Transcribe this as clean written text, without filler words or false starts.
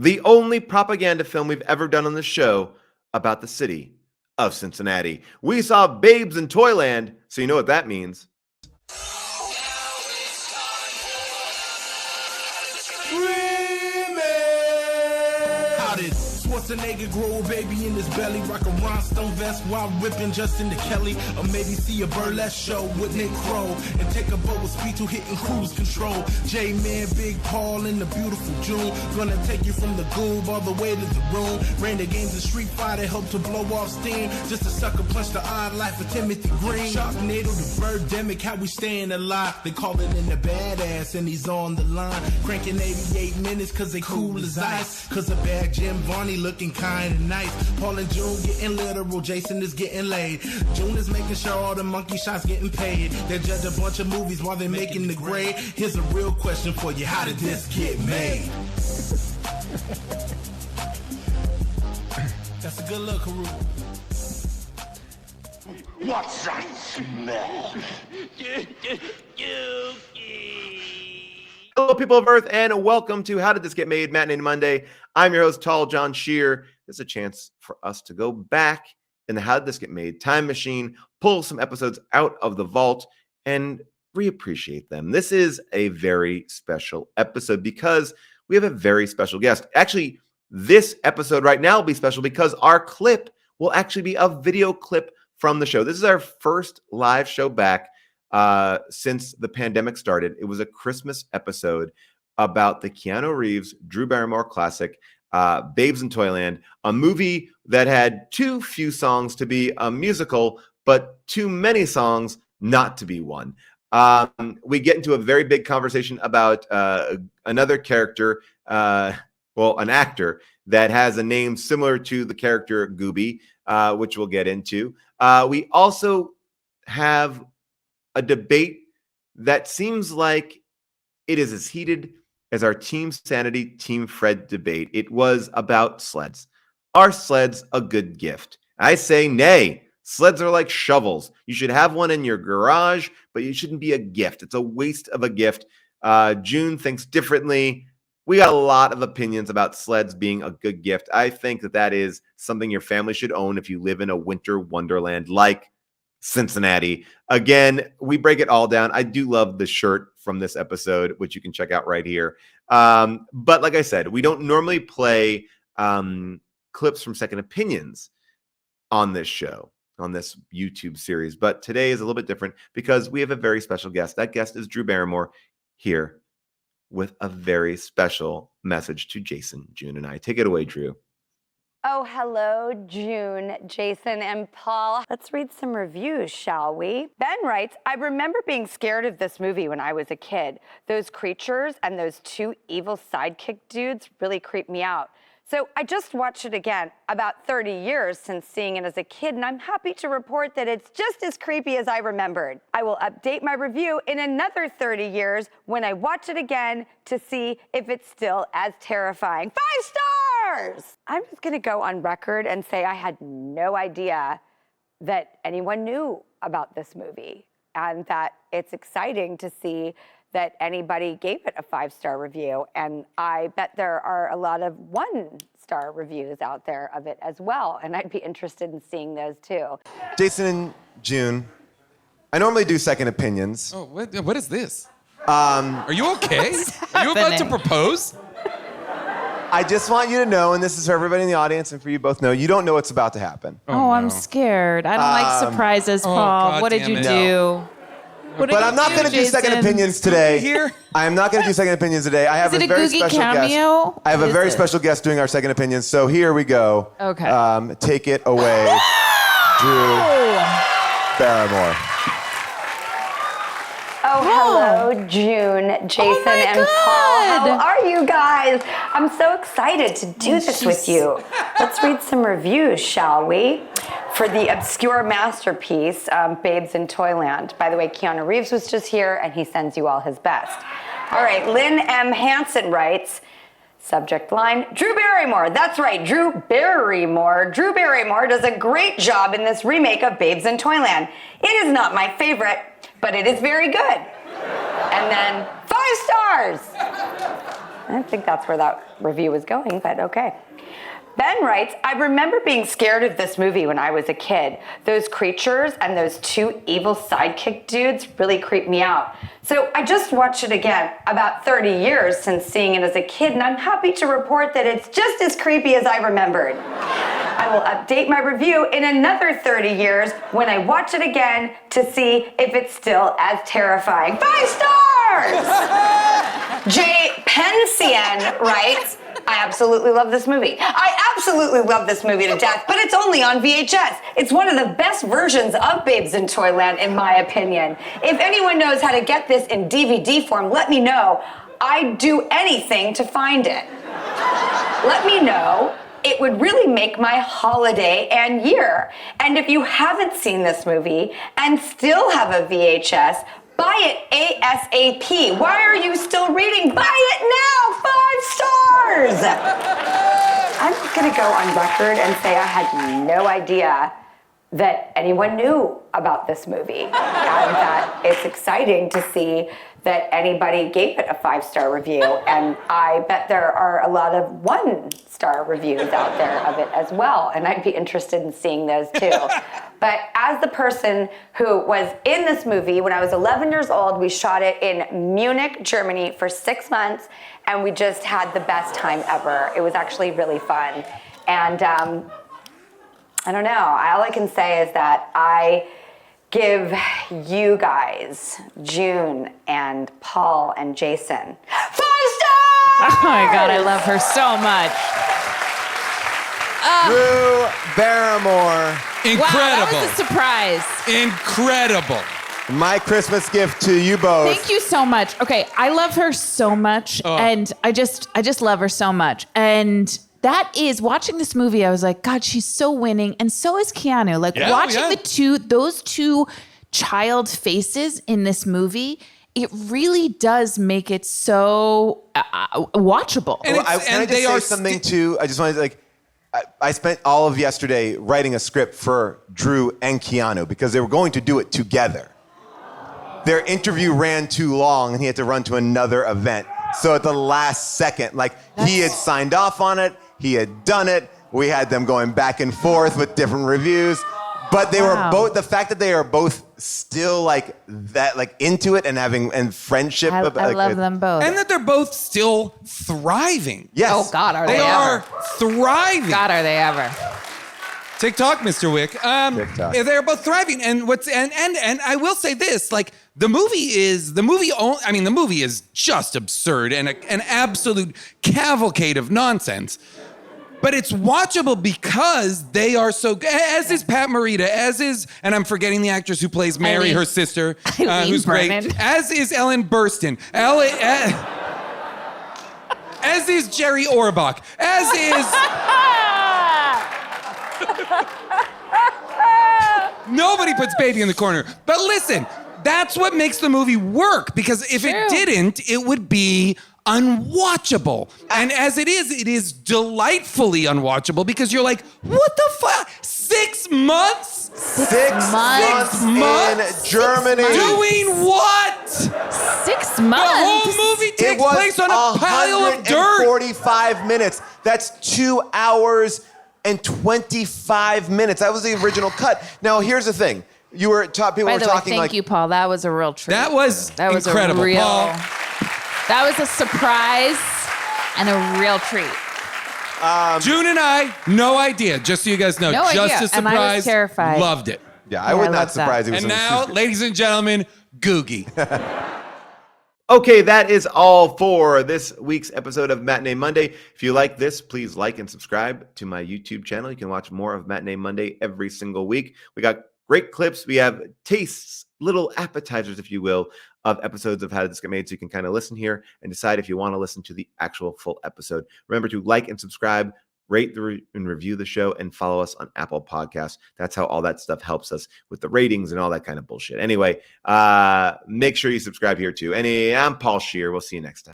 the only propaganda film we've ever done on the show about the city of Cincinnati. We saw Babes in Toyland, so you know what that means. Schwarzenegger grow a baby in his belly, rock a rhinestone vest while ripping Justin to Kelly, or maybe see a burlesque show with Nick Crow and take a boat with speed to hitting cruise control. J-Man, Big Paul in the beautiful June, gonna take you from the goob all the way to the room. Ran the games of Street Fighter, helped to blow off steam, just a sucker punch the odd life of Timothy Green. Sharknado, the birdemic, how we staying alive. They call it in the badass and he's on the line, cranking 88 minutes cause they cool as ice, cause a bad Jim Varney looking kind of nice. Paul and June getting literal, Jason is getting laid. June is making sure all the monkey shots getting paid. They judge a bunch of movies while they're making the grade. Here's a real question for you, how did this get made? That's a good look, Haru. What's that smell? Hello, people of Earth, and welcome to How Did This Get Made? Matinee Monday. I'm your host, Tall John Shear. This is a chance for us to go back in the How Did This Get Made time machine, pull some episodes out of the vault, and reappreciate them. This is a very special episode because we have a very special guest. Actually, this episode right now will be special because our clip will actually be a video clip from the show. This is our first live show back since the pandemic started. It was a Christmas episode about the Keanu Reeves, Drew Barrymore classic, Babes in Toyland, a movie that had too few songs to be a musical, but too many songs not to be one. We get into a very big conversation about another character, an actor that has a name similar to the character Gooby, which we'll get into. We also have a debate that seems like it is as heated as our Team Sanity, Team Fred debate. It was about sleds. Are sleds a good gift? I say nay. Sleds are like shovels. You should have one in your garage, but it shouldn't be a gift. It's a waste of a gift. June thinks differently. We got a lot of opinions about sleds being a good gift. I think that is something your family should own if you live in a winter wonderland like Cincinnati. Again, we break it all down. I do love the shirt from this episode, which you can check out right here. But like I said, we don't normally play clips from Second Opinions on this show, on this YouTube series. But today is a little bit different because we have a very special guest. That guest is Drew Barrymore here with a very special message to Jason, June, and I. Take it away, Drew. Oh, hello, June, Jason, and Paul. Let's read some reviews, shall we? Ben writes, I remember being scared of this movie when I was a kid. Those creatures and those two evil sidekick dudes really creeped me out. So I just watched it again, about 30 years since seeing it as a kid, and I'm happy to report that it's just as creepy as I remembered. I will update my review in another 30 years when I watch it again to see if it's still as terrifying. 5 stars! I'm just gonna go on record and say I had no idea that anyone knew about this movie, and that it's exciting to see that anybody gave it a 5-star review. And I bet there are a lot of 1-star reviews out there of it as well. And I'd be interested in seeing those too. Jason and June, I normally do Second Opinions. Oh, what is this? Are you okay? Are you about to propose? I just want you to know, and this is for everybody in the audience and for you both know, you don't know what's about to happen. Oh, I'm scared. I don't like surprises, Paul. God what did damn you it. do? But I'm not going to do Second Opinions today. Here? I am not going to do Second Opinions today. I have Is it a a very Googie special cameo? guest. I have a very special guest doing our Second Opinions. So here we go. Okay. Take it away, Drew Barrymore. Oh, hello, June, Jason, and Paul. How are you guys? I'm so excited to do this with you. Let's read some reviews, shall we? For the obscure masterpiece, Babes in Toyland. By the way, Keanu Reeves was just here, and he sends you all his best. All right, Lynn M. Hansen writes, subject line, Drew Barrymore. That's right, Drew Barrymore. Drew Barrymore does a great job in this remake of Babes in Toyland. It is not my favorite, but it is very good. And then 5 stars. I didn't think that's where that review was going, but okay. Ben writes, I remember being scared of this movie when I was a kid. Those creatures and those two evil sidekick dudes really creeped me out. So I just watched it again about 30 years since seeing it as a kid, and I'm happy to report that it's just as creepy as I remembered. I will update my review in another 30 years when I watch it again to see if it's still as terrifying. 5 stars! Jay Pensian writes, I absolutely love this movie. I absolutely love this movie to death, but it's only on VHS. It's one of the best versions of Babes in Toyland, in my opinion. If anyone knows how to get this in DVD form, let me know. I'd do anything to find it. Let me know. It would really make my holiday and year. And if you haven't seen this movie and still have a VHS, buy it ASAP. Why are you still reading? Buy it now! 5 stars! I'm gonna go on record and say I had no idea that anyone knew about this movie. And that it's exciting to see that anybody gave it a 5-star review. And I bet there are a lot of 1-star reviews out there of it as well. And I'd be interested in seeing those too. But as the person who was in this movie, when I was 11 years old, we shot it in Munich, Germany for 6 months. And we just had the best time ever. It was actually really fun. And I don't know, all I can say is that I give you guys, June and Paul and Jason, 5 stars! Oh my God, I love her so much. Drew Barrymore. Incredible. Wow, that was a surprise. Incredible. My Christmas gift to you both. Thank you so much. Okay, I love her so much, and I just love her so much. And that is, watching this movie, I was like, God, she's so winning, and so is Keanu. Like, watching those two child faces in this movie, it really does make it so watchable. And can I just say something too? I just wanted to, I spent all of yesterday writing a script for Drew and Keanu because they were going to do it together. Their interview ran too long and he had to run to another event. So at the last second, he had signed off on it, he had done it, we had them going back and forth with different reviews. But they were both, the fact that they are both still into it and friendship. I love them both. And that they're both still thriving. Yes. Oh God, are they ever? They are thriving. God, are they ever? TikTok, Mr. Wick. TikTok. They're both thriving. And and I will say this, the movie is just absurd and an absolute cavalcade of nonsense. But it's watchable because they are so good. As is Pat Morita, and I'm forgetting the actress who plays Mary, her sister, who's Berman. great. As is Ellen Burstyn. As is Jerry Orbach. As is... Nobody puts baby in the corner. But listen, that's what makes the movie work. Because if it didn't, it would be unwatchable. And as it is delightfully unwatchable because you're like, what the fuck? 6 months? 6 months in Germany. Doing what? 6 months? The whole movie takes place on a pile of dirt. 45 minutes. That's 2 hours and 25 minutes. That was the original cut. Now, here's the thing. People were talking thank you, Paul. That was a real treat. That was incredible, Paul. That was a surprise and a real treat. June and I, no idea. Just so you guys know, just idea. a surprise. And I was terrified. Loved it. Yeah, I was not surprised. And now, ladies and gentlemen, Googie. Okay, that is all for this week's episode of Matinee Monday. If you like this, please like and subscribe to my YouTube channel. You can watch more of Matinee Monday every single week. We got great clips. We have tastes, little appetizers, if you will, of episodes of How Did This Get Made, so you can kind of listen here and decide if you want to listen to the actual full episode. Remember to like and subscribe, rate and review the show, and follow us on Apple Podcasts. That's how all that stuff helps us with the ratings and all that kind of bullshit. Anyway, make sure you subscribe here too. I'm Paul Scheer. We'll see you next time.